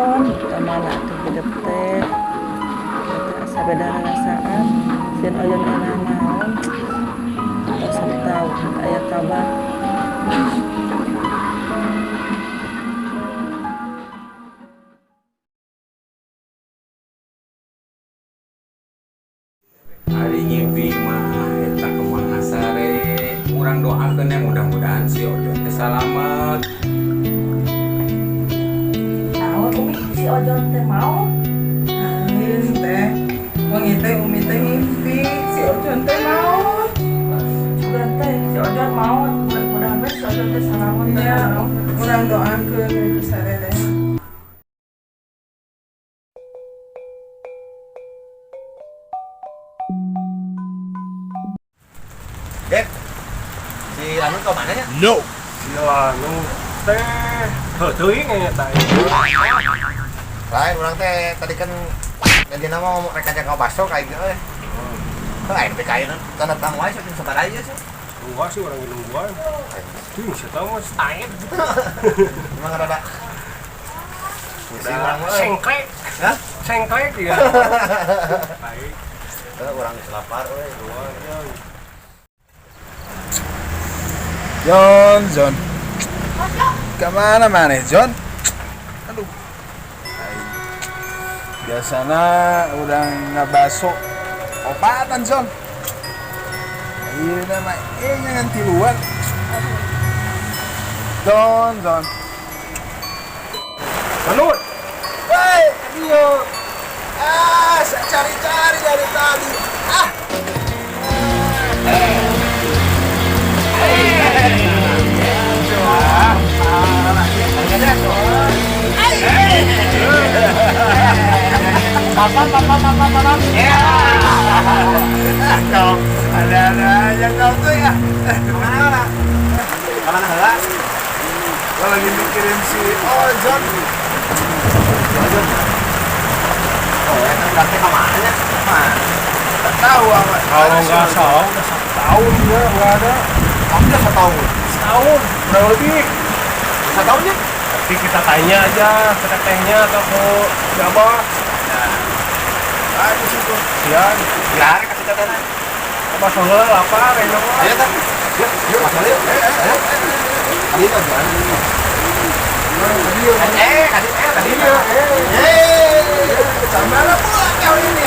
naon kemana tuh hidup teh sabeda rasaan sieun oyon enak naon tos tahu aya kabar. Hari ngimpi mah eta kemana sare urang doakeun ya mudah-mudahan si Ojon teh salamet. Naon umi si Ojon teh mau? Amin teh, wangi teh umi teh ngimpi si Ojon teh mau. Sugan teh si Ojon mau mudah-mudahan we si Ojon teh salamet. Iya, urang doakeun itu sare deh. Dek, si Anu ke mana ya? No. Ya, nu teh teuing eta. Lain urang teh tadi kan jadi nama mau rek ngajak ngobaso kayak gitu euy. Lain teh kayak tanda tang wae saking sabar aja sih. Enggak sih orang nungguan. Tuh, saya tahu mas taib. Emang rada udah Sengklek. Hah? Sengklek ya. Baik. Urang geus lapar euy. John. Kemana mana, John? Aduh. Biasanya udah ngabaso obatan, John. Iya nama, jangan tiluan. John. Manut. Hei, Dio. Saya cari-cari dari tadi. Papa. Ya. Kau ada aja kau tuh ya. Kemana heula? Gua lagi mikirin si Ojon. Oh, eta berarti ka mana nya? Tak tahu apa. Kalau nggak salah udah 1 tahun dia nggak ada. Kamu udah 1 tahun. Setahun, udah lebih. 1 tahunnya? Tapi kita tanya aja ke tetehnya atau ke siapa. Ayo situ. Sian, Biar kasih teteh. apa soalnya lapar, enak lah. Ayo teh. Yuk, masuk yuk. Ayo. Tadi itu gimana? Tadi. Sampai pula kau ini.